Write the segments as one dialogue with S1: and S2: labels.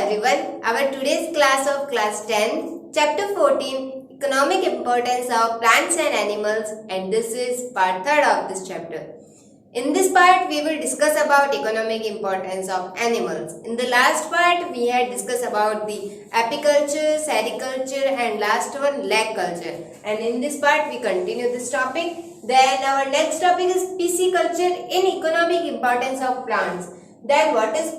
S1: everyone. Our today's class of class 10, chapter 14, economic importance of plants and animals, and this is part 3 of this chapter. In this part, we will discuss about economic importance of animals. In the last part, we had discussed about the apiculture, sericulture, and last one, lag culture. And in this part, we continue this topic. Then our next topic is pisciculture in economic importance of plants. Then what is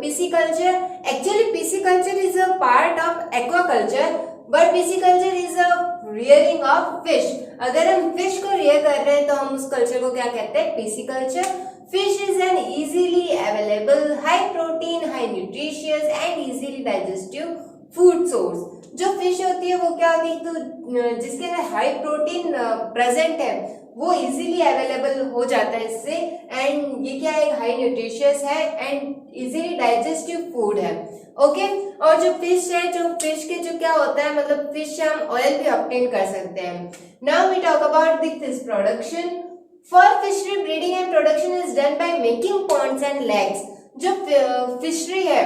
S1: pisciculture? Actually, pisciculture is a part of aquaculture, but pisciculture is a rearing of fish. अगर हम fish को rear कर रहे हैं तो हम उस culture को क्या कहते हैं? Pisciculture. Fish is an easily available, high protein, high nutritious and easily digestive food source. जो fish होती है वो क्या होती है? तो जिसके अंदर high protein present है वो इजीली अवेलेबल हो जाता है इससे, एंड ये क्या है? हाई न्यूट्रिशियस है एंड इजीली डाइजेस्टिव फूड है. ओके. और जो फिश है, जो फिश के जो क्या होता है, मतलब फिश से हम ऑयल भी ऑब्टेन कर सकते हैं. Now we talk about the fish production. For fishery breeding and production is done by making ponds and lakes. जो फिशरी है,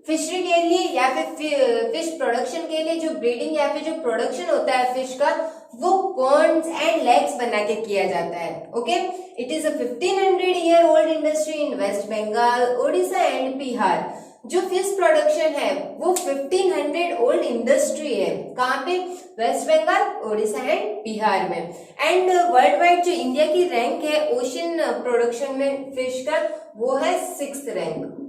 S1: फिशरी के लिए या फिर फिश प्रोडक्शन के लिए जो ब्रीडिंग या फिर जो प्रोडक्शन होता है फिश का, वो पॉन्ड्स एंड लेक्स बना के किया जाता है. Okay. It is a 1500 year old industry in West Bengal, Odisha and Bihar. जो फिश प्रोडक्शन है वो 1500 ओल्ड इंडस्ट्री है. कहाँ पे? वेस्ट बंगाल, ओडिशा एंड बिहार में. एंड वर्ल्ड वाइड जो इंडिया की रैंक है ओशन प्रोडक्शन में फिश का, वो है 6th rank.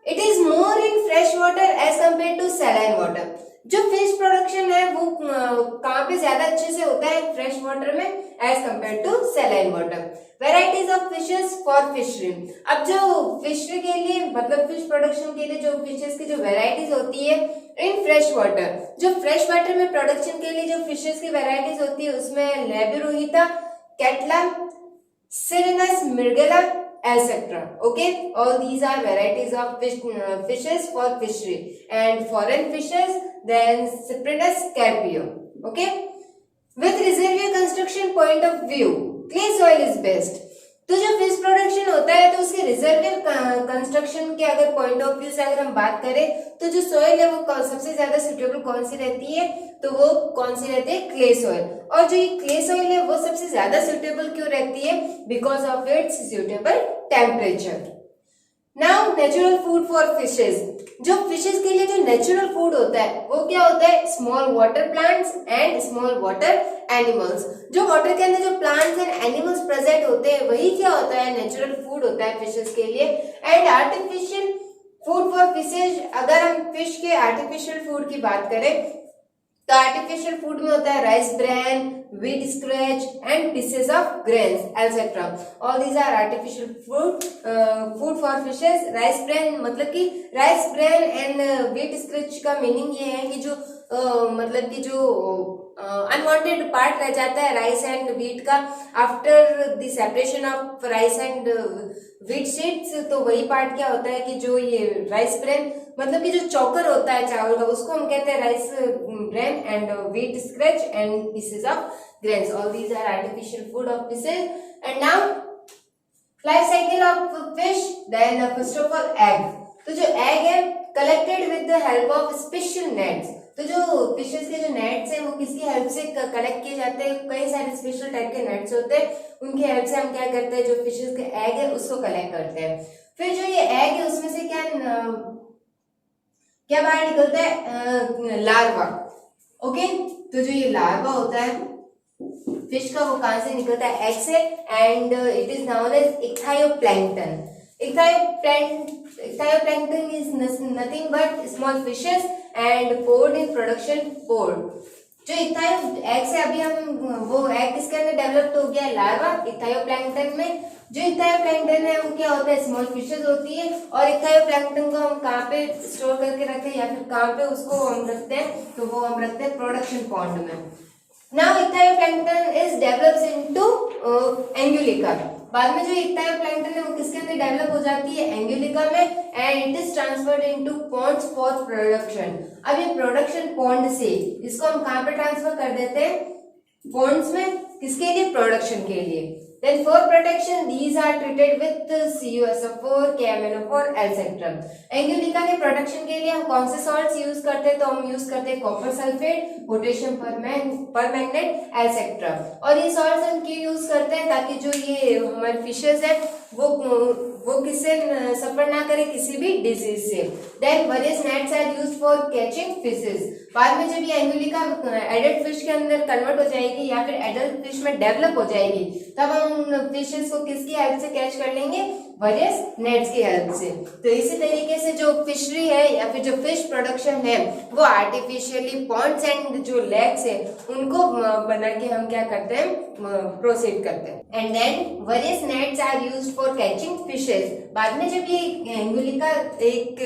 S1: It is more in fresh water as compared to saline water. जो फिश प्रोडक्शन है वो कहाँ पे ज्यादा अच्छे से होता है? फ्रेश वाटर में as compare to saline water. Varieties of fishes for fishery. अब जो फिशरी के लिए, मतलब फिश प्रोडक्शन के लिए जो फिशेस की जो वेराइटीज होती है इन फ्रेश वाटर, जो फ्रेश वाटर में प्रोडक्शन के लिए जो फिशेस की वेराइटीज होती है उसमें लेबिरोहिता, catla, सिरिनस, मिर्गेला, etc. Okay, all these are varieties of fishes for fishery, and foreign fishes then Cyprinus carpio. Okay, with reservoir construction point of view, clay soil is best. तो जो फिश प्रोडक्शन होता है तो उसके रिजर्वियर कंस्ट्रक्शन के अगर point of view से अगर हम बात करें तो जो सॉइल है वो सबसे ज्यादा सुटेबल कौन सी रहती है? तो वो कौन सी रहती है? Clay soil. और जो ये क्ले सॉइल है वो सबसे ज्यादा सुटेबल क्यों रहती है? Because of its suitable temperature. Now natural food for fishes. जो फिशेज के लिए जो नेचुरल फूड होता है वो क्या होता है? Small water plants and small water animals. जो वाटर के अंदर जो प्लांट्स एंड एनिमल्स प्रेजेंट होते हैं वही क्या होता है? नेचुरल फूड होता है फिशेज के लिए. And artificial food for fishes. अगर हम फिश के आर्टिफिशियल फूड की बात करें तो आर्टिफिशियल फूड में होता है rice bran, wheat scratch and pieces of grains etc. all these are artificial food for fishes. rice bran मतलब कि rice bran and wheat scratch का मीनिंग ये है कि जो मतलब कि जो अनवांटेड पार्ट रह जाता है राइस एंड व्हीट का after the separation of rice and wheat seeds, तो वही पार्ट क्या होता है कि जो ये राइस ब्रेन मतलब कि जो चॉकर होता है चावल का, उसको हम कहते हैं rice bran and wheat scratch and pieces of grains. all these are artificial food of fishes. and now life cycle of fish. then first of all egg. तो जो egg है collected with the help of special nets. तो जो fishes के जो nets हैं वो किसकी हेल्प से कलेक्ट किए जाते हैं? कई सारे स्पेशल टाइप के नेट्स होते हैं, उनकी हेल्प से हम क्या करते हैं? जो फिशेस के एग है उसको कलेक्ट करते हैं. फिर जो ये एग है उसमें से क्या बाहर निकलता है? लार्वा. ओके. तो जो ये लार्वा होता है फिश का वो कहां से निकलता है? एग से. And it is known as ichthyoplankton. Ichthyoplanktton is nothing but small fishes and poured in production poured. जो एग से अभी हम वो एग किसके अंदर डेवलप्ड हो गया? लार्वा, इक्थायोप्लैंक्टन में. जो इक्थायोप्लैंक्टन है वो क्या होता है? स्मॉल फिशेज होती है. और इक्थायोप्लैंक्टन को हम कहाँ पे स्टोर करके रखते हैं या फिर कहाँ पे उसको हम रखते हैं? तो वो हम रखते हैं प्रोडक्शन पॉन्ड में. Now इक्थायोप्लैंक्टन is develops into एंगुलिका. बाद में जो इक्थायोप्लैंक्टन है वो किसके अंदर डेवलप हो जाती है? एंगुलिका में. And it is transferred into ponds for production. अब ये प्रोडक्शन पॉन्ड से इसको हम कहाँ पे ट्रांसफर कर देते हैं? पॉन्ड्स में. किसके लिए? प्रोडक्शन के लिए. Then for protection, these are treated with CuSO4, KMnO4, etc. एंगुलिका के प्रोटेक्शन के लिए हम कौन से सॉल्ट्स यूज करते हैं? तो हम यूज करते हैं copper sulphate, potassium permanganate etcetera. और ये सॉल्ट्स हम क्यों यूज करते हैं? ताकि जो ये हमारे फिशेस है वो किससे सफर ना करे, किसी भी डिजीज से। Then various nets are used for catching fishes. बाद में जब ये एंगुलिका एडल्ट फिश के अंदर कन्वर्ट हो जाएगी या फिर एडल्ट फिश में डेवलप हो जाएगी, तब हम उन फिशेस को किसकी हेल्प से कैच कर लेंगे? वेरियस नेट्स की हेल्प से। तो इसी तरीके से जो फिशरी है या फिर जो फिश प्रोडक्शन है वो आर्टिफिशियली पॉन्ड्स एंड जो लेक्स है उनको बना के हम क्या करते हैं? प्रोसीड करते हैं। And then various nets are used for catching fishes. बाद में जब ये एंगुलिका एक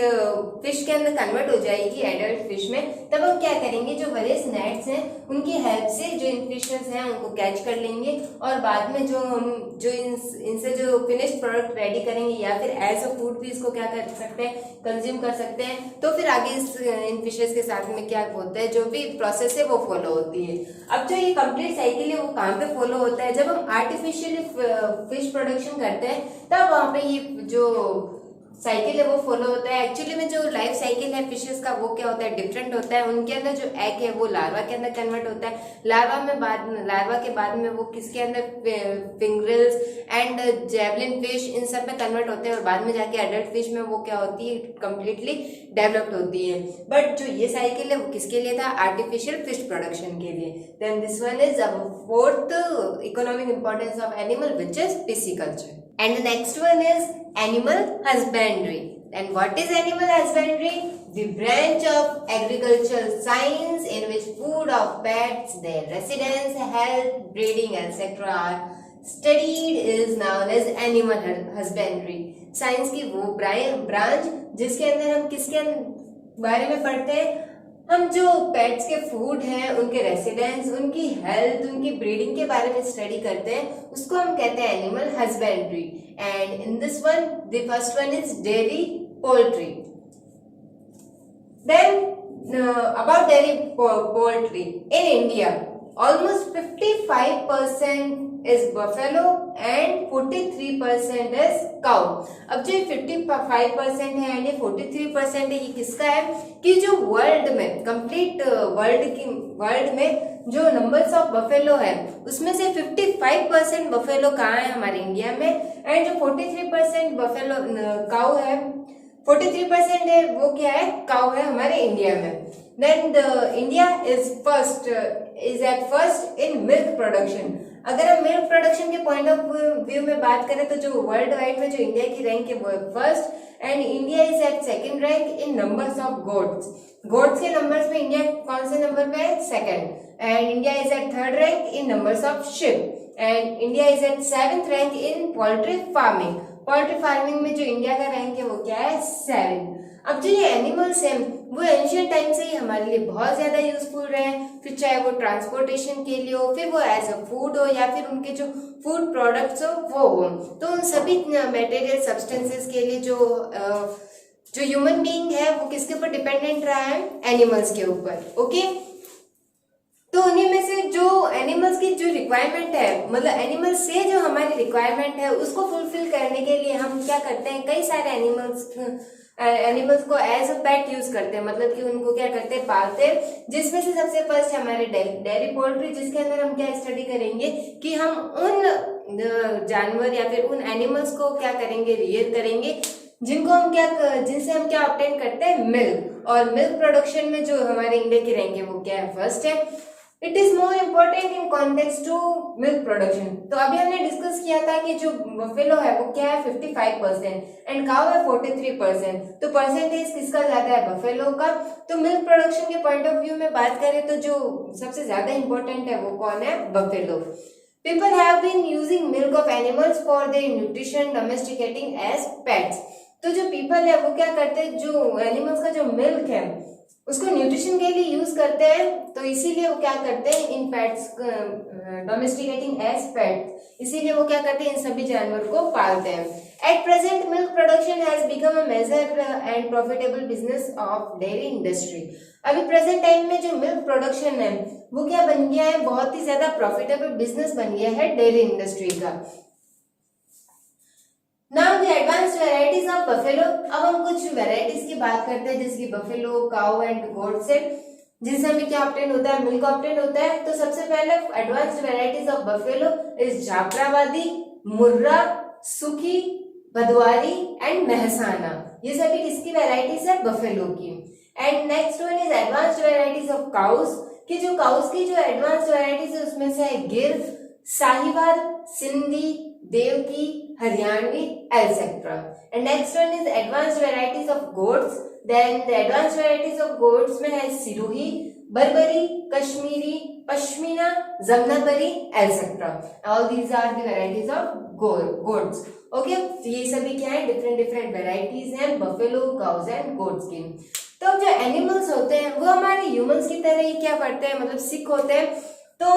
S1: फिश के अंदर कन्वर्ट हो जाएगी एडल्ट फिश में, तब हम क्या करेंगे? जो वेरियस नेट्स हैं उनकी हेल्प से जो इन फिशेस हैं उनको कैच कर लेंगे और बाद में जो इनसे जो फिनिश्ड प्रोडक्ट रेडी करेंगे या फिर एज अ फूड भी इसको क्या कर सकते हैं? कंज्यूम कर सकते हैं। तो फिर आगे इन फिशेस के साथ में क्या होता है? जो भी प्रोसेस है वो फॉलो होती है। अब जो ये कंप्लीट साइकिल है वो कहाँ पे फॉलो होता है? जब हम आर्टिफिशियली फिश प्रोडक्शन करते हैं तब वहां पे ये जो साइकिल है वो फॉलो होता है। एक्चुअली में जो लाइफ साइकिल है फिशेस का वो क्या होता है? डिफरेंट होता है। उनके अंदर जो एग है वो लार्वा के अंदर कन्वर्ट होता है। लार्वा के बाद में वो किसके अंदर? फिंग्रिल्स एंड जेवलिन फिश इन सब में कन्वर्ट होते हैं और बाद में जाके एडल्ट फिश में वो क्या होती है? कंप्लीटली डेवलप्ड होती है। बट जो ये साइकिल है वो किसके लिए था? आर्टिफिशियल फिश प्रोडक्शन के लिए। Then this one is fourth economic importance of animal which is pisciculture. And the next one is animal husbandry. And what is animal husbandry? The branch of agricultural science in which food of pets, their residence, health, breeding, etc. are studied is known as animal husbandry. Science की वो branch जिसके अंदर हम किसके बारे में पढ़ते हैं? हम जो पेट्स के फूड हैं, उनके रेसिडेंस, उनकी हेल्थ, उनकी ब्रीडिंग के बारे में स्टडी करते हैं, उसको हम कहते हैं animal husbandry. And in this one the first one is dairy poultry. Then about dairy poultry in India almost 55% is buffalo and 43% is cow। अब जो 55% है यानी 43% है, ये किसका है? कि जो वर्ल्ड में कंप्लीट वर्ल्ड में जो नंबर्स ऑफ बफेलो है उसमें से 55% बफेलो कहाँ है? हमारे इंडिया में। एंड जो 43% बफेलो काउ है, 43% है वो क्या है? काउ है हमारे इंडिया में। Then India is at first in milk production। अगर हम मिल्क प्रोडक्शन के पॉइंट ऑफ व्यू में बात करें तो जो वर्ल्ड वाइड में जो इंडिया की रैंक है वो first. And India is at second rank in numbers of goats के नंबर्स में इंडिया कौन से नंबर पे है? Second. And India is at third rank in numbers of sheep. And India is at seventh rank in poultry farming. Poultry farming में जो India का rank है वो क्या है? 7। अब जो ये एनिमल्स हैं वो एंशियंट टाइम से ही हमारे लिए बहुत ज्यादा यूजफुल रहे हैं, फिर चाहे वो ट्रांसपोर्टेशन के लिए हो, फिर वो एज अ फूड हो या फिर उनके जो फूड प्रोडक्ट्स हो वो हो। तो उन सभी मटेरियल सब्सटेंसेस के लिए जो ह्यूमन बीइंग है वो किसके ऊपर डिपेंडेंट रहा है? एनिमल्स के ऊपर। ओके, तो उन्हीं में से जो एनिमल्स की जो रिक्वायरमेंट है, मतलब एनिमल्स से जो हमारी रिक्वायरमेंट है उसको फुलफिल करने के लिए हम क्या करते हैं? कई सारे एनिमल्स को एज अ पेट यूज करते हैं, मतलब कि उनको क्या करते हैं? पालते हैं। जिसमें से सबसे फर्स्ट है हमारे डेयरी पोल्ट्री, जिसके अंदर हम क्या स्टडी करेंगे कि हम उन जानवर या फिर उन एनिमल्स को क्या करेंगे? रियर करेंगे जिनसे हम क्या ऑब्टेन करते हैं? मिल्क। और मिल्क प्रोडक्शन में जो हमारे इंडिया की रैंक है वो क्या है? फर्स्ट है। It is more important in context to milk production. तो अभी हमने डिस्कस किया था कि जो बफेलो है वो क्या है? 55% एंड काउ है 43%। तो परसेंटेज किसका ज्यादा है? बफेलो का। तो मिल्क प्रोडक्शन के पॉइंट ऑफ व्यू में बात करें तो जो सबसे ज्यादा इंपॉर्टेंट है वो कौन है? Buffalo. People have been using milk of animals for their nutrition, domesticating as pets। तो जो पीपल है वो क्या करते हैं? जो एनिमल्स का जो मिल्क है उसको न्यूट्रिशन के लिए यूज करते हैं, तो इसीलिए वो क्या करते हैं? इन पेट्स डोमेस्टिकेटिंग एज पेट, इसीलिए वो क्या करते हैं? इन सभी जानवर को पालते हैं। At present milk production has become a major and profitable business of dairy industry. अभी प्रेजेंट टाइम में जो मिल्क प्रोडक्शन है वो क्या बन गया है? बहुत ही ज्यादा प्रॉफिटेबल बिजनेस बन गया है डेयरी इंडस्ट्री का। Now the advanced varieties of buffalo. अब हम कुछ वेराइटीज की बात करते हैं जैसे कि बफेलो, काउ एंड गोट से, जिनसे हमें क्या ऑब्टेन होता है, मिल्क ऑब्टेन होता है। तो सबसे पहले advanced varieties of buffalo is Jafarabadi, Murrah, सुखी, भदवारी एंड मेहसाना। ये सभी किसकी वेराइटीज है, बफेलो की। And next one is advanced varieties of cows, कि जो काउस की जो एडवांस्ड वेराइटीज है उसमें से है Gir, Sahiwal, Sindhi, Devki, Haryanvi, etcetera. And next one is advanced varieties of goats. Then the advanced varieties of goats में है Sirohi, Barbari, Kashmiri, Pashmina, Jamnapari, etcetera. All these are the varieties of goats. Okay, ये सभी क्या है, डिफरेंट डिफरेंट वेराइटीज हैं बफेलो, काउस एंड गोट्स की। तो जो एनिमल्स होते हैं वो हमारे ह्यूमंस की तरह ही क्या करते हैं, मतलब सिक होते हैं। तो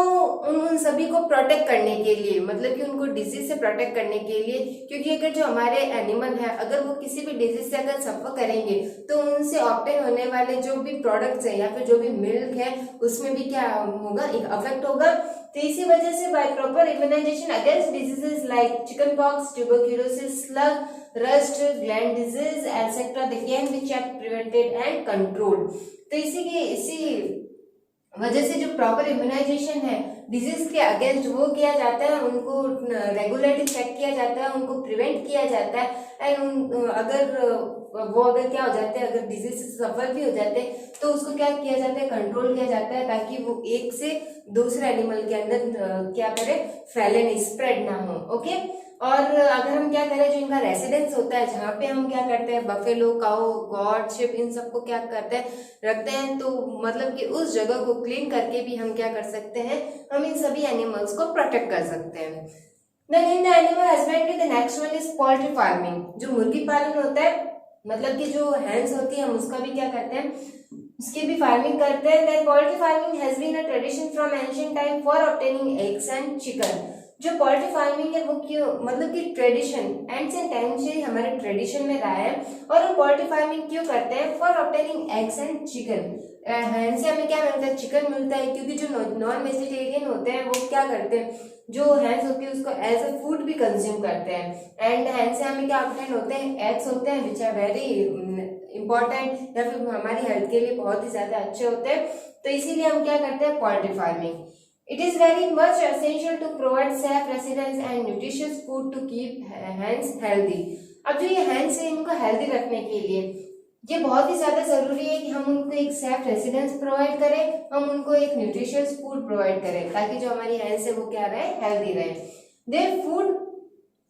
S1: उन सभी को प्रोटेक्ट करने के लिए, मतलब कि उनको डिजीज से प्रोटेक्ट करने के लिए, क्योंकि अगर जो हमारे एनिमल है अगर वो किसी भी डिजीज से अगर सफर करेंगे तो उनसे ऑब्टेन होने वाले जो भी प्रोडक्ट्स है या फिर जो भी मिल्क है उसमें भी क्या होगा, एक अफेक्ट होगा। तो इसी वजह से by proper immunization against diseases like chicken pox, tuberculosis, slug, rust, gland disease etcetera they can be check, prevented and controlled. तो इसी वजह से जो प्रॉपर इम्यूनाइजेशन है डिजीज के अगेंस्ट वो किया जाता है, उनको रेगुलरली चेक किया जाता है, उनको प्रिवेंट किया जाता है। एंड अगर क्या हो जाते हैं, अगर डिजीज से सफर भी हो जाते हैं तो उसको क्या किया जाता है, कंट्रोल किया जाता है, ताकि वो एक से दूसरे एनिमल के अंदर क्या करे, फैले नहीं, स्प्रेड ना हो। ओके, और अगर हम क्या करें, जो इनका रेसिडेंस होता है जहाँ पे हम क्या करते हैं, बफेलो, काउ, गॉट, शिप, इन सबको क्या करते हैं, रखते हैं, तो मतलब कि उस जगह को क्लीन करके भी हम क्या कर सकते हैं, हम इन सभी एनिमल्स को प्रोटेक्ट कर सकते हैं। Then in the animal husbandry the next one is poultry farming. जो मुर्गी पालन होता है, मतलब कि जो हैंस होती है हम उसका भी क्या करते हैं, उसकी भी फार्मिंग करते हैं। Then poultry farming has been a tradition from ancient time for obtaining eggs and chicken. जो पोल्ट्री फार्मिंग है वो क्यों, मतलब कि ट्रेडिशन एंशिएंट टाइम से हमारे ट्रेडिशन में रहा है। और हम पोल्ट्री फार्मिंग क्यों करते हैं, for obtaining eggs and chicken. Hens से हमें क्या मिलता है, चिकन मिलता है, क्योंकि जो नॉन वेजिटेरियन होते हैं वो क्या करते हैं, जो हैंस होती है उसको एज अ फूड भी कंज्यूम करते हैं। एंड हैंस से हमें क्या ऑब्टेन होते हैं, एग्स होते हैं विच आर वेरी इंपॉर्टेंट, या फिर हमारी हेल्थ के लिए बहुत ही ज्यादा अच्छे होते हैं। तो इसीलिए हम क्या करते हैं, poultry farming. It is very much essential to provide safe residence and nutritious food to keep hens healthy. अब जो ये hens है इनको हेल्दी रखने के लिए ये बहुत ही ज्यादा जरूरी है कि हम उनको एक सेफ रेसिडेंस प्रोवाइड करें, हम उनको एक न्यूट्रिशियस फूड प्रोवाइड करें, ताकि जो हमारी हेंस है वो क्या रहे, हेल्दी रहे। देयर फूड,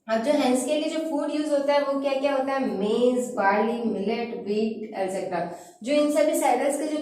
S1: अब जो हैंस के लिए जो फूड यूज होता है वो क्या क्या होता है, मेज, बार्ली, मिलेट, व्हीट एटसेट्रा। जो इन सभी साइडल्स के जो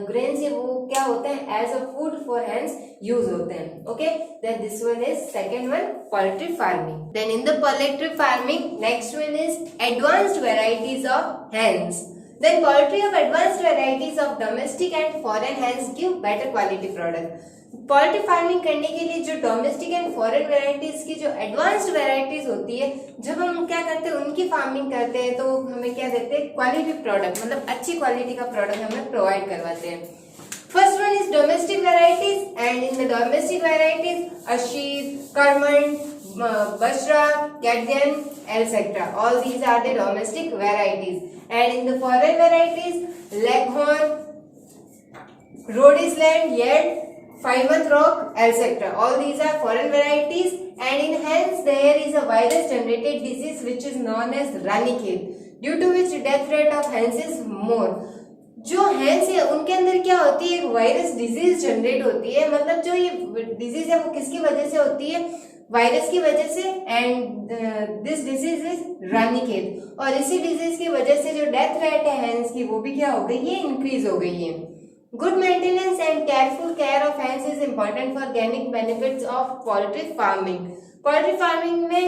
S1: ग्रेन्स है वो क्या होते हैं, as a food for hens use होते हैं। Okay, then this one is second one, poultry farming. Then in the poultry farming next one is advanced varieties of hens. Then poultry of advanced varieties of domestic and foreign hens give better quality product. Poultry farming करने के लिए जो domestic and foreign varieties की जो advanced varieties होती है, जब हम क्या करते हैं उनकी फार्मिंग करते हैं तो हमें क्या देते हैं, क्वालिटी प्रोडक्ट, मतलब अच्छी क्वालिटी का प्रोडक्ट हमें प्रोवाइड करवाते हैं। First one is domestic varieties and in the domestic varieties अशीर, करमन, बशरा, कैटगन etcetera, all these are the domestic varieties. And in the foreign varieties, Leghorn, Rhode Island, Yard, Plymouth Rock, etc. All these are foreign varieties. And in hens, there is a virus-generated disease which is known as Ranikhet, due to which death rate of hens is more. जो hence है उनके अंदर क्या होती है, एक virus disease generate होती है, मतलब जो ये डिजीज है वो किसकी वजह से होती है, वायरस की वजह से। And this disease is Ranikhet, और इसी डिजीज की वजह से जो डेथ रेट है हैंस की वो भी क्या हो गई है, इंक्रीज हो गई है। Good maintenance and careful care of hens is important for gaining benefits of poultry farming. Poultry farming में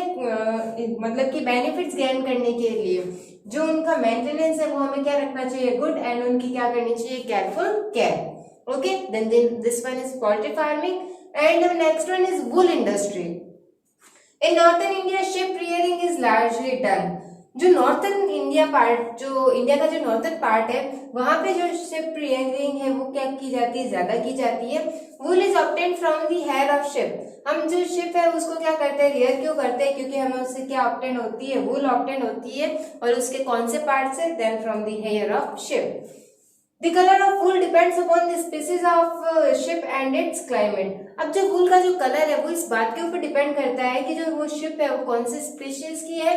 S1: मतलब कि बेनिफिट्स गेन करने के लिए जो उनका मेंटेनेंस है वो हमें क्या रखना चाहिए, गुड, एंड उनकी क्या करनी चाहिए, careful care. Okay, then this one is poultry farming and next one is wool industry. In northern India, sheep rearing is largely done. जो नॉर्थन इंडिया पार्ट, जो इंडिया का जो नॉर्थन पार्ट है, वहां पे जो शिप रियरिंग है वो क्या की जाती है, ज्यादा की जाती है। Wool is obtained from the hair of sheep. हम जो शिप है उसको क्या करते हैं, रियर क्यों करते हैं, क्योंकि हमें उससे क्या ऑब्टेन होती है, वूल ऑब्टेन होती है। और उसके कौन से पार्ट से, then from the hair of sheep. The color of wool depends upon the species of ship and its climate। अब जो वूल का जो कलर है वो इस बात के ऊपर डिपेंड करता है कि जो वो शिप है वो कौन से स्पीशीज की है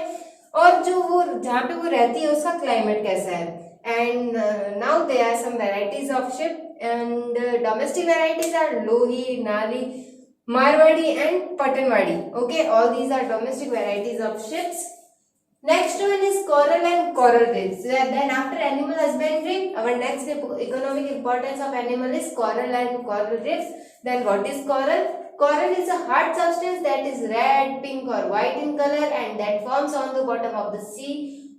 S1: और जो वो जहाँ पे वो रहती है उसका क्लाइमेट कैसा है। And now there are some varieties of sheep and domestic varieties are Lohi, नारी, Marwari and Patanwadi. Okay, all these are domestic varieties of ships. Next one is coral and coral reefs. Then after animal husbandry, our next economic importance of animal is coral and coral reefs. Then what is coral? Coral is a hard substance that is red, pink or white in color and that forms on the bottom of the sea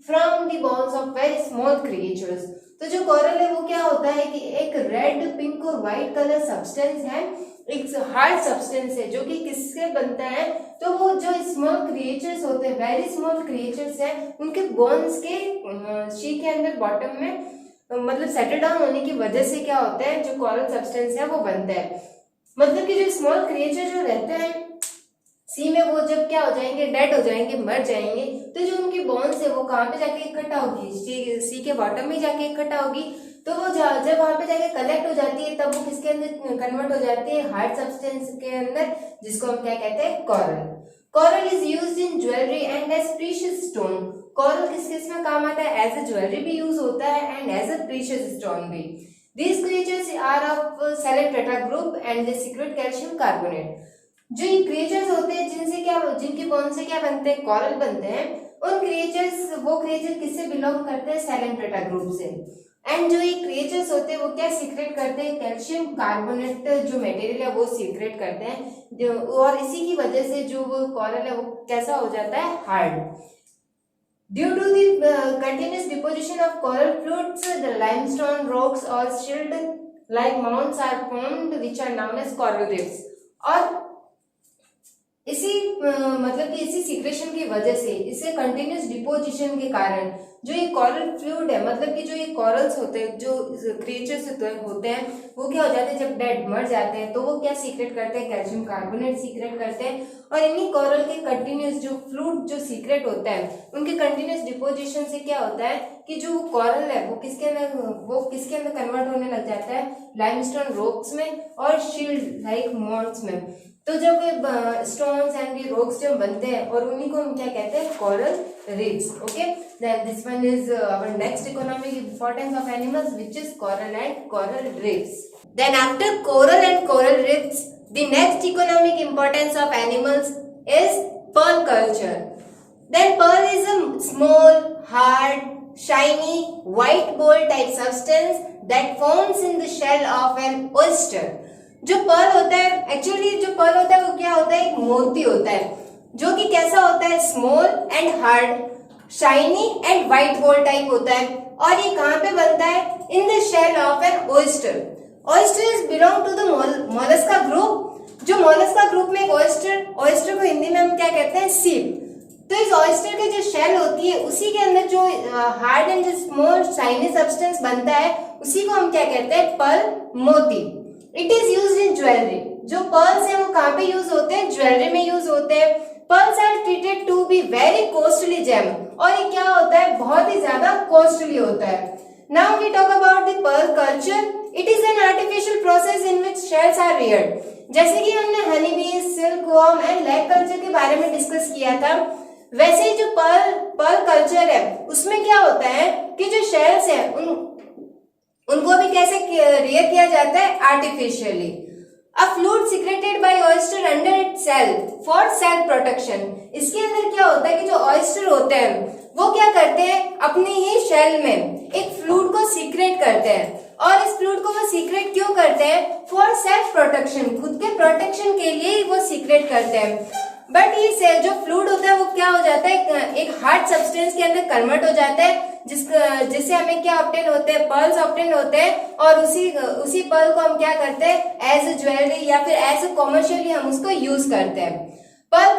S1: from the bones of very small creatures. तो जो coral है वो क्या होता है कि एक red, pink और व्हाइट कलर सब्सटेंस है, एक हार्ड सब्सटेंस है जो कि किससे बनता है, तो वो जो स्मॉल क्रिएचर्स होते हैं, वेरी स्मॉल क्रिएचर्स है, उनके बोन्स के शी के अंदर बॉटम में मतलब सेटल डाउन होने की वजह से क्या होता है, जो कोरल सब्सटेंस है वो बनता है। मतलब कि जो स्मॉल क्रिएचर जो रहते हैं सी में, वो जब क्या हो जाएंगे, डेड हो जाएंगे, मर जाएंगे, तो जो उनकी बोन्स है वो कहाँ पे जाके इकट्ठा होगी, सी के बॉटम में जाके इकट्ठा होगी। तो वो जब वहां पे जाके कलेक्ट हो जाती है तब वो किसके अंदर कन्वर्ट हो जाती है, हार्ड सब्सटेंस के अंदर, जिसको हम क्या कहते हैं, coral. Coral is used in jewellery and as precious stone. Coral किस किस में काम आता है, एज ए ज्वेलरी भी यूज होता है and as a precious stone भी। These creatures are of Salentrata group and they secrete calcium carbonate। जो ये क्रिएचर्स होते हैं जिनसे क्या, जिनके बोन से क्या बनते हैं, कोरल बनते हैं, उन क्रिएचर्स, वो क्रिएचर किससे बिलोंग करते हैं, सैलेंट्रेटा ग्रुप से। एंड जो ये क्रिएचर्स होते हैं वो क्या सीक्रेट करते हैं, कैल्शियम कार्बोनेट जो मटेरियल है वो सीक्रेट करते हैं, और इसी की वजह से जो वो कोरल है वो कैसा हो जाता है, hard. Due to the continuous deposition of coral flutes, the limestone rocks or shield-like mounds are formed, which are known as coral reefs। और इसी मतलब कि इसी सीक्रेशन की वजह से, इसे कंटिन्यूस डिपोजिशन के कारण जो ये कोरल फ्लूइड है, मतलब कि जो ये कोरल्स होते हैं, जो क्रिएचर्स होते हैं, वो क्या हो जाते हैं, जब डेड मर जाते हैं तो वो क्या सीक्रेट करते हैं, कैल्शियम कार्बोनेट सीक्रेट करते हैं। और इन्हीं कोरल के कंटिन्यूस जो फ्लूइड जो सीक्रेट होता है, उनके कंटिन्यूस डिपोजिशन से क्या होता है कि जो कोरल है वो किसके अंदर कन्वर्ट होने लग जाता है, लाइमस्टोन रॉक्स में और शील्ड लाइक मॉन्ड्स में। तो जब स्टोन्स एंड ये रॉक्स जब बनते हैं और उन्हीं को हम क्या कहते हैं, coral reefs. Okay, then this one is our next economic importance of animals, which is coral and coral reefs. Then after coral and coral reefs, the next economic importance of animals is pearl culture. Then pearl is a small, hard, shiny, white ball type substance that forms in the shell of an oyster। जो Perl होता है, actually जो Perl होता है वो क्या होता है, एक मोती होता है जो कि कैसा होता है, small and hard, shiny and white ball type होता है। और ये कहाँ पे बनता है, in the shell of an oyster. Oyster is belong to the mollusca group. जो मोलस्का ग्रुप में एक ऑयस्टर को हिंदी में हम क्या कहते हैं, सीप। तो इस ऑयस्टर की जो शेल होती है उसी के अंदर जो hard and small shiny substance बनता है उसी को हम क्या कहते हैं, पर्ल, मोती। It is used in jewellery. जो पर्ल्स है वो कहाँ पे यूज होते हैं, ज्वेलरी में यूज होते हैं। Pearls are treated to be very costly gem. और ये क्या होता है, बहुत ही ज्यादा कॉस्टली होता है। Now we talk about the pearl culture. It is an artificial process in which shells are reared. जैसे कि हमने honey bee, silk worm and lac culture के बारे में डिस्कस किया था, वैसे ही जो पर्ल कल्चर है उसमें क्या होता है कि जो शेल्स है उनको भी कैसे रियर किया जाता है, artificially. A fluid secreted by oyster under its shell for self protection. इसके अंदर क्या होता है कि जो ऑयस्टर होते हैं वो क्या करते हैं, अपनी ही शेल में एक फ्लूइड को सीक्रेट करते हैं। और इस फ्लूइड को वो सीक्रेट क्यों करते हैं, फॉर सेल्फ प्रोटेक्शन, खुद के प्रोटेक्शन के लिए ही वो सीक्रेट करते हैं। बट ये जो फ्लूइड होता है वो क्या हो जाता है, एक हार्ड सब्सटेंस के अंदर कन्वर्ट हो जाता है, जिससे हमें क्या ऑब्टेन होते हैं, पर्ल्स ऑब्टेन होते हैं। और उसी पर्ल को हम क्या करते हैं, एज ए ज्वेलरी या फिर एज ए कॉमर्शियली हम उसको यूज करते हैं। Pearl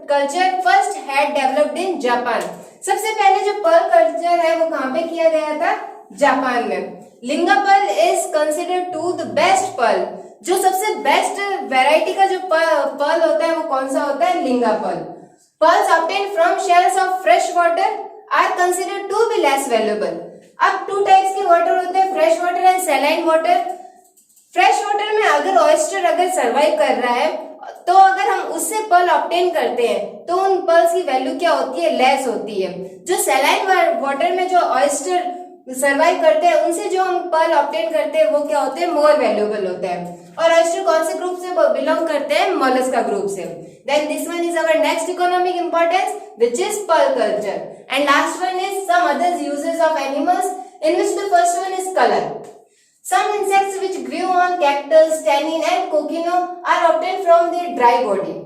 S1: culture first had developed in Japan. सबसे पहले जो पर्ल कल्चर है वो कहाँ पे किया गया था? जापान में। Lingah pearl is considered to the best pearl. जो सबसे बेस्ट वैरायटी का जो पर्ल होता है वो कौन सा होता है? Lingah pearl. Pearls obtained from shells of fresh water are considered to be less valuable. अब टू टाइप्स के वाटर होते हैं, fresh water and saline water. Fresh water में अगर ऑयस्टर अगर सर्वाइव कर रहा है तो अगर हम उससे पर्ल ऑब्टेन करते हैं तो उन पर्ल्स की वैल्यू क्या होती है? लेस होती है। जो सैलाइन वाटर में जो ऑयस्टर सर्वाइव करते हैं उनसे जो हम पर्ल ऑब्टेन करते हैं वो क्या होते हैं? मोर वैल्यूएबल होते हैं। और ऑयस्टर कौन से ग्रुप से बिलोंग करते हैं? मोलस्का ग्रुप से। Then this one is our next economic importance which is pearl culture. And last one is some other uses of animals in which the first one is colour. Some insects which grew on cactus, tannin and coquino are obtained from their dry body.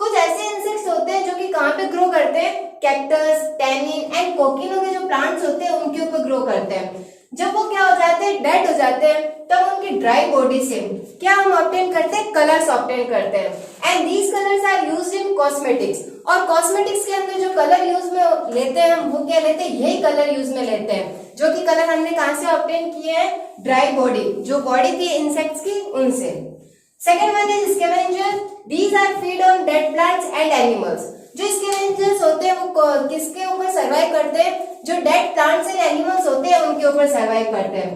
S1: कुछ ऐसे insects होते हैं जो कि कहाँ पे grow करते हैं? कैक्टस, टैनिन एंड कोकिनो के जो प्लांट्स होते हैं उनके ऊपर ग्रो करते हैं। जब वो क्या हो जाते हैं? डेड हो जाते हैं, तब उनकी ड्राई बॉडी से क्या हम ऑब्टेन करते हैं? कलर्स ऑब्टेन करते हैं। And these colours are used in cosmetics. और कॉस्मेटिक्स के अंदर जो कलर यूज में लेते हैं हम वो क्या लेते हैं? यही कलर यूज में लेते हैं जो कि कलर हमने कहां से ऑब्टेन किए हैं? ड्राई बॉडी, जो बॉडी थी इंसेक्ट्स की उनसे। Second one is scavenger. These are feed on dead plants and animals. जो स्कैवेंजर्स होते हैं वो किसके ऊपर सर्वाइव करते हैं? जो डेड प्लांट्स एंड एनिमल्स होते हैं उनके ऊपर सर्वाइव करते हैं।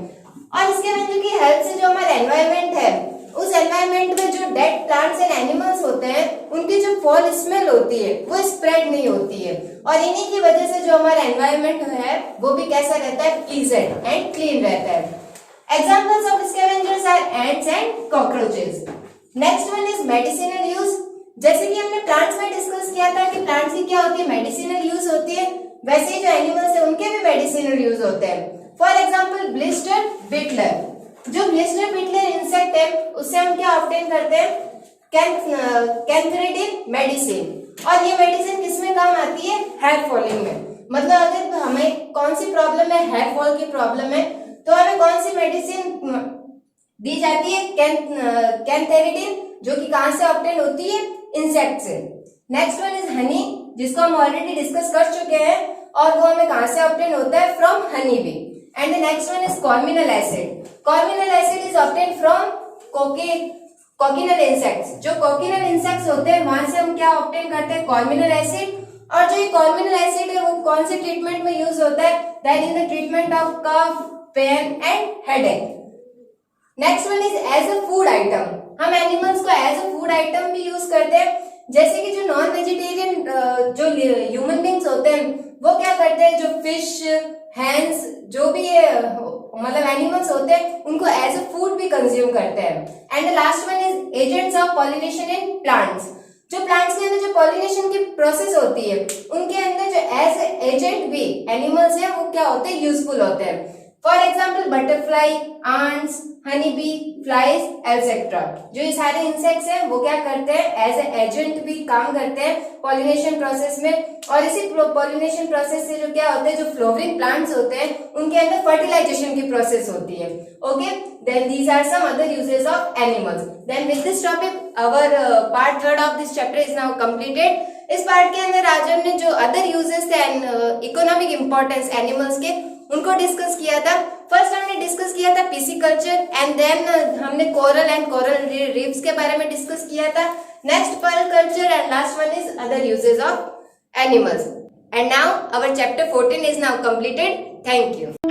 S1: और स्कैवेंजर की हेल्प से जो हमारा एनवायरमेंट है उस एनवायरमेंट में जो डेड प्लांट्स एंड एनिमल्स होते हैं उनकी जो फॉल स्मेल होती है वो स्प्रेड नहीं होती है। और इन्हीं की वजह से जो हमारा एनवायरमेंट है वो भी कैसा रहता है? प्लीजेंट एंड क्लीन रहता है। Examples of scavengers are ants and cockroaches. Next one is medicinal use. जैसे कि हमने प्लांट्स में डिस्कस किया था कि प्लांट्स की क्या होती है? मेडिसिनल यूज होती है। वैसे ही जो एनिमल्स है उनके भी मेडिसिनल यूज होते हैं। For example blister beetle. जो ब्लिस्टर बिटलर इंसेक्ट है उससे हम क्या ऑब्टेन करते हैं? कैंथरेटिन मेडिसिन। और ये मेडिसिन किसमें काम आती है? हेयर फॉलिंग में। मतलब अगर हमें कौन सी प्रॉब्लम है? हेयर फॉल की प्रॉब्लम है तो हमें कौन सी मेडिसिन दी जाती है? कैंथेरिडिन, जो कि कहां से ऑब्टेन होती है? इंसेक्ट से। नेक्स्ट वन इज हनी, जिसको हम ऑलरेडी डिस्कस कर चुके हैं और वो हमें कहां से ऑब्टेन होता है? From honey bee. And the next one is carminic acid. Carminic acid is obtain from cochineal insects. जो कोकिनल इंसेक्ट्स होते हैं वहां से हम क्या ऑब्टेन करते हैं? कॉर्मिनल एसिड। और जो ये कॉर्मिनल एसिड है वो कौन से ट्रीटमेंट में यूज होता है? That is the treatment of cough, pain and headache. Next one is as a food item. हम एनिमल्स को एज अ फूड आइटम भी यूज करते हैं। जैसे कि जो नॉन वेजिटेरियन जो ह्यूमन बींग्स होते हैं वो क्या करते हैं? जो फिश, हैंस, जो भी मतलब एनिमल्स होते हैं उनको एज अ फूड भी कंज्यूम करते हैं। And the last one is agents of pollination in plants. जो प्लांट्स के अंदर जो पॉलिनेशन की प्रोसेस होती है उनके अंदर जो एज एजेंट भी एनिमल्स हैं वो क्या होते हैं? यूजफुल होते हैं। For example butterfly, ants, honey bee, flies etcetera. जो ये सारे इंसेक्ट्स हैं वो क्या करते हैं? एज ए एजेंट भी काम करते हैं पॉलिनेशन प्रोसेस में। और इसी पॉलिनेशन प्रोसेस से जो क्या होते हैं? जो फ्लोवरिंग प्लांट्स होते हैं उनके अंदर फर्टिलाइजेशन की प्रोसेस होती है। Okay, then these are some other uses of animals. Then with this topic our part 3 of this chapter is now completed. इस पार्ट के अंदर आज हमने जो अदर यूजेस थे इकोनॉमिक इंपॉर्टेंस एनिमल्स के उनको डिस्कस किया था। फर्स्ट हमने डिस्कस किया था पिसिकल्चर एंड देन हमने कोरल एंड कोरल रीफ्स के बारे में डिस्कस किया था। Next pearl culture and last one is other uses of animals. And now our chapter 14 is now completed. Thank you.